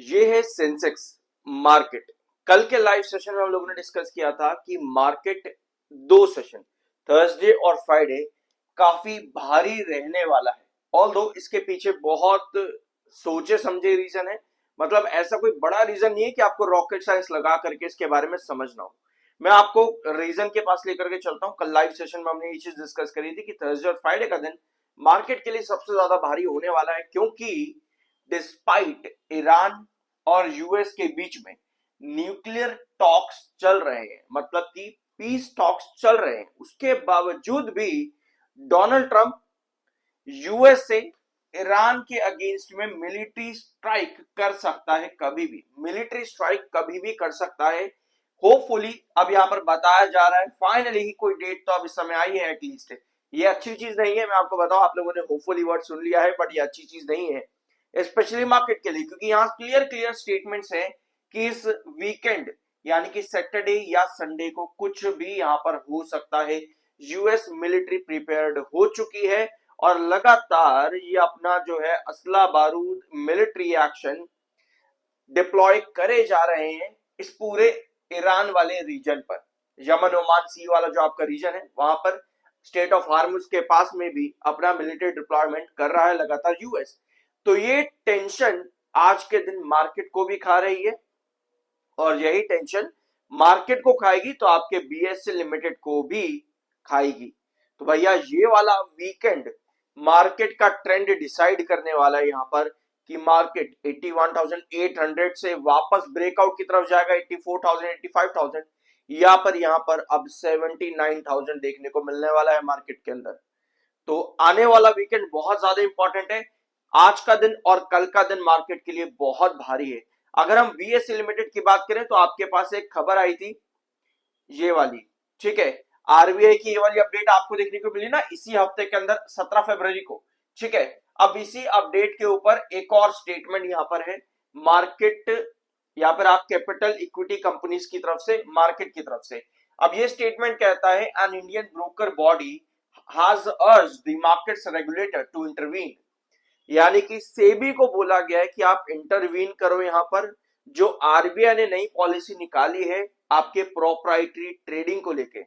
ये है Sensex market. कल के लाइव सेशन में हम लोगों ने डिस्कस किया था कि मार्केट दो सेशन थर्सडे और फ्राइडे काफी भारी रहने वाला है। ऑल्दो इसके पीछे बहुत सोचे समझे रीजन है। मतलब ऐसा कोई बड़ा रीजन नहीं है कि आपको रॉकेट साइंस लगा करके इसके बारे में समझना हो। मैं आपको रीजन के पास लेकर के चलता हूं। कल लाइव सेशन में हमने ये चीज डिस्कस करी थी कि थर्सडे और फ्राइडे का दिन मार्केट के लिए सबसे ज्यादा भारी होने वाला है, क्योंकि डिस्पाइट ईरान और यूएस के बीच में न्यूक्लियर टॉक्स चल रहे हैं, मतलब कि पीस टॉक्स चल रहे हैं, उसके बावजूद भी डोनाल्ड ट्रंप यूएस से ईरान के अगेंस्ट में मिलिट्री स्ट्राइक कर सकता है। कभी भी मिलिट्री स्ट्राइक कभी भी कर सकता है। होपफुली अब यहां पर बताया जा रहा है फाइनली ही कोई डेट तो अब इस समय आई है एटलीस्ट। ये अच्छी चीज नहीं है, मैं आपको बताऊं, आप लोगों ने होपफुली वर्ड सुन लिया है, बट ये अच्छी चीज नहीं है स्पेशली मार्केट के लिए, क्योंकि यहाँ क्लियर क्लियर स्टेटमेंट्स हैं कि इस वीकेंड यानी कि सैटरडे या संडे को कुछ भी यहां पर हो सकता है। यूएस मिलिट्री प्रिपेयर्ड हो चुकी है और लगातार ये अपना जो है असला बारूद मिलिट्री एक्शन डिप्लॉय करे जा रहे हैं इस पूरे ईरान वाले रीजन पर। यमन ओमान सी वाला जो आपका रीजन है वहां पर स्टेट ऑफ हार्मुज के पास में भी अपना मिलिट्री डिप्लॉयमेंट कर रहा है लगातार यूएस। तो ये टेंशन आज के दिन मार्केट को भी खा रही है और यही टेंशन मार्केट को खाएगी तो आपके बीएससी लिमिटेड को भी खाएगी। तो भैया ये वाला वीकेंड मार्केट का ट्रेंड डिसाइड करने वाला है यहाँ पर कि मार्केट 81,800 से वापस ब्रेकआउट की तरफ जाएगा 84,000 85,000 या पर यहाँ पर अब 79,000 देखने को मिलने वाला है मार्केट के अंदर। तो आने वाला वीकेंड बहुत ज्यादा इंपॉर्टेंट है। आज का दिन और कल का दिन मार्केट के लिए बहुत भारी है। अगर हम बीएससी लिमिटेड की बात करें तो आपके पास एक खबर आई थी ये वाली, ठीक है, आरबीआई की ये वाली अपडेट आपको देखने को मिली ना इसी हफ्ते के अंदर 17 फरवरी को, ठीक है। अब इसी अपडेट के ऊपर एक और स्टेटमेंट यहां पर है मार्केट, यहां पर आप कैपिटल इक्विटी कंपनीज की तरफ से, मार्केट की तरफ से। अब ये स्टेटमेंट कहता है an Indian broker body has urged the markets regulator to intervene, यानी कि सेबी को बोला गया है कि आप इंटरवीन करो यहां पर। जो आरबीआई ने नई पॉलिसी निकाली है आपके प्रोप्राइटरी ट्रेडिंग को लेके,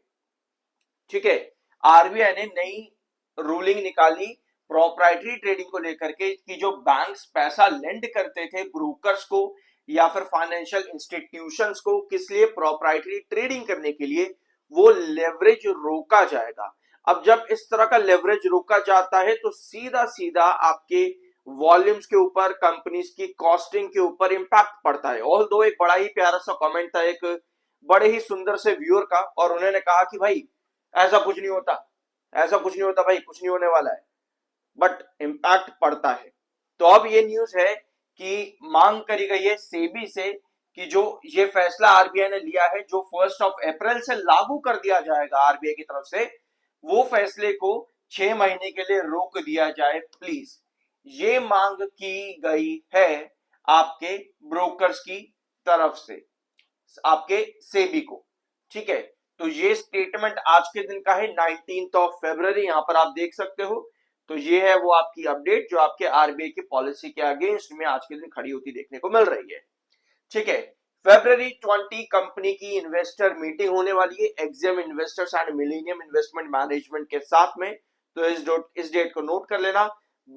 ठीक है, आरबीआई ने नई रूलिंग निकाली प्रोप्राइटरी ट्रेडिंग को लेकर के कि जो बैंक्स पैसा लेंड करते थे ब्रोकर्स को या फिर फाइनेंशियल इंस्टीट्यूशंस को, किस लिए, प्रोप्राइटरी ट्रेडिंग करने के लिए, वो लेवरेज रोका जाएगा। अब जब इस तरह का लेवरेज रोका जाता है तो सीधा सीधा आपके वॉल्यूम्स के ऊपर, कंपनीज की कॉस्टिंग के ऊपर इंपैक्ट पड़ता है। ऑल दो एक बड़ा ही प्यारा सा कमेंट था एक बड़े ही सुंदर से व्यूअर का, और उन्होंने कहा कि भाई ऐसा कुछ नहीं होता, ऐसा कुछ नहीं होता भाई, कुछ नहीं होने वाला है, बट इंपैक्ट पड़ता है। तो अब ये न्यूज है कि मांग करी गई है सेबी से कि जो ये फैसला आरबीआई ने लिया है, जो 1 अप्रैल से लागू कर दिया जाएगा आरबीआई की तरफ से, वो फैसले को 6 महीने के लिए रोक दिया जाए प्लीज। ये मांग की गई है आपके ब्रोकर्स की तरफ से आपके सेबी को, ठीक है। तो ये स्टेटमेंट आज के दिन का है 19 फरवरी, यहां पर आप देख सकते हो। तो ये है वो आपकी अपडेट जो आपके आरबीआई की पॉलिसी के अगेंस्ट में आज के दिन खड़ी होती देखने को मिल रही है, ठीक है। फरवरी 20 कंपनी की इन्वेस्टर मीटिंग होने वाली है Exim investors and millennium investment management के साथ में। तो इस डेट को नोट कर लेना।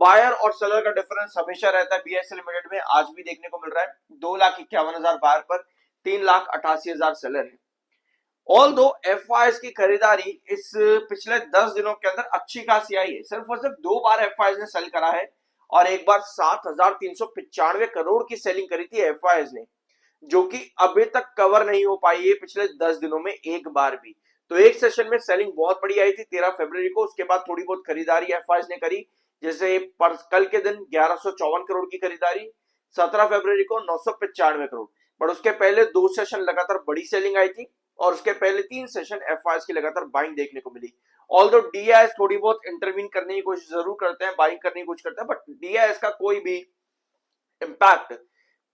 बायर और सेलर का डिफरेंस हमेशा रहता है बीएसएल लिमिटेड में, आज भी देखने को मिल रहा है 2,51,000 बायर पर 3,88,000 सेलर है। ऑल दो एफआईएस की खरीदारी इस पिछले 10 दिनों के अंदर अच्छी खासी आई है। सिर्फ और सिर्फ 2 बार एफआईएस ने सेल करा है और एक बार 7,395 करोड़ की सेलिंग करी थी एफआईएस ने, जो कि अभी तक कवर नहीं हो पाई है पिछले 10 दिनों में एक बार भी। तो एक सेशन में सेलिंग बहुत बड़ी आई थी 13 फरवरी को, उसके बाद थोड़ी बहुत खरीदारी एफआईएस ने करी, जैसे कल के दिन 1154 करोड़ की खरीदारी, 17 फरवरी को 995 करोड़। पर उसके पहले 2 सेशन लगातार बड़ी सेलिंग आई थी और उसके पहले 3 सेशन एफआईएस की लगातार बाइंग देखने को मिली। ऑल्दो डीआईएस थोड़ी बहुत इंटरवीन करने की कोशिश जरूर करते हैं, बाइंग करने की कोशिश करते हैं, बट डीआईएस का कोई भी इंपैक्ट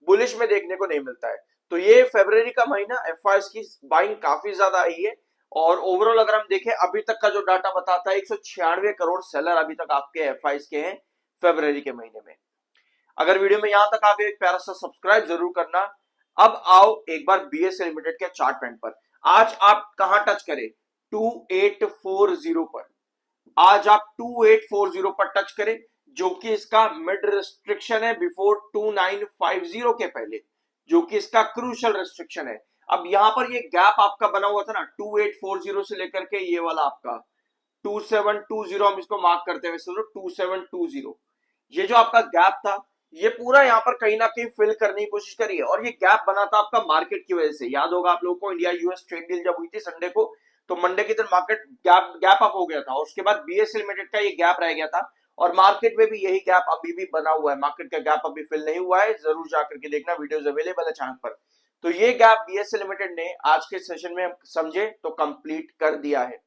बुलिश में देखने को नहीं मिलता है। तो ये फरवरी का महीना एफआईएस की बाइंग काफी ज्यादा आई है और ओवरऑल अगर हम देखें अभी तक का जो डाटा बताता है 196 करोड़ सेलर अभी तक आपके एफआईएस के हैं फरवरी के महीने में। अगर वीडियो में यहां तक आ गए एक प्यारा सा सब्सक्राइब जरूर करना। अब आओ एक बार बीएसए लिमिटेड के चार्ट पैन पर। आज आप कहां टच करें? 2840 पर। आज आप 2840 पर टच करें, जो कि इसका मिड रिस्ट्रिक्शन है बिफोर 2950 के पहले, जो कि इसका क्रूशल रिस्ट्रिक्शन है। अब यहां पर ये गैप आपका बना हुआ था ना 2840 से लेकर के ये वाला आपका 2720, हम इसको मार्क करते हैं 2720। ये जो आपका गैप था ये पूरा यहाँ पर कहीं ना कहीं फिल करने की कोशिश करी है, और ये गैप बना था आपका मार्केट की वजह से। याद होगा आप लोगों को, इंडिया यूएस ट्रेड डील जब हुई थी संडे को, तो मंडे के दिन मार्केट गैप अप हो गया था, और उसके बाद बीएसए लिमिटेड का ये गैप रह गया था, और मार्केट में भी यही गैप अभी भी बना हुआ है। मार्केट का गैप अभी फिल नहीं हुआ है, जरूर जाकर के देखना, वीडियोस अवेलेबल है चैनल पर। तो ये गैप बीएसए लिमिटेड ने आज के सेशन में समझे तो कंप्लीट कर दिया है।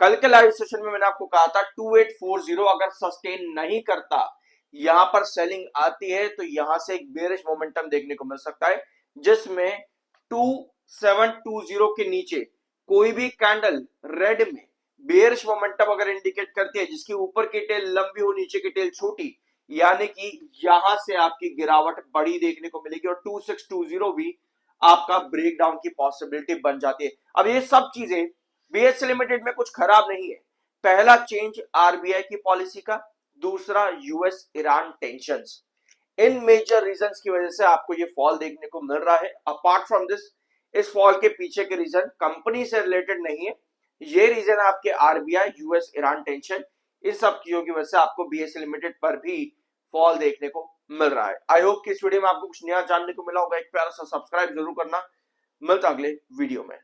कल के लाइव सेशन में मैंने आपको कहा था 2840 अगर सस्टेन नहीं करता, यहां पर सेलिंग आती है, तो यहां से एक बेरिश मोमेंटम देखने को मिल सकता है, जिसमें 2720 के नीचे कोई भी कैंडल रेड में बेरिश मोमेंटम अगर इंडिकेट करती है, जिसकी ऊपर की टेल लंबी हो नीचे की टेल छोटी, यानी कि यहां से आपकी गिरावट बड़ी देखने को मिलेगी, और 2620 भी आपका ब्रेकडाउन की पॉसिबिलिटी बन जाती है। अब ये सब चीजें बीएसए लिमिटेड में कुछ खराब नहीं है। पहला चेंज आरबीआई की पॉलिसी का, दूसरा यूएस ईरान टेंशंस, इन मेजर रीजंस की वजह से आपको ये फॉल देखने को मिल रहा है। अपार्ट फ्रॉम दिस, इस फॉल के पीछे के रीजन कंपनी से रिलेटेड नहीं है, ये रीजन आपके आरबीआई, यूएस ईरान टेंशन, इस सब चीजों की वजह से आपको बीएसए लिमिटेड पर भी फॉल देखने को मिल रहा है। आई होप कि इस वीडियो में आपको कुछ नया जानने को मिला होगा। एक प्यारा सा सब्सक्राइब जरूर करना। मिलता अगले वीडियो में।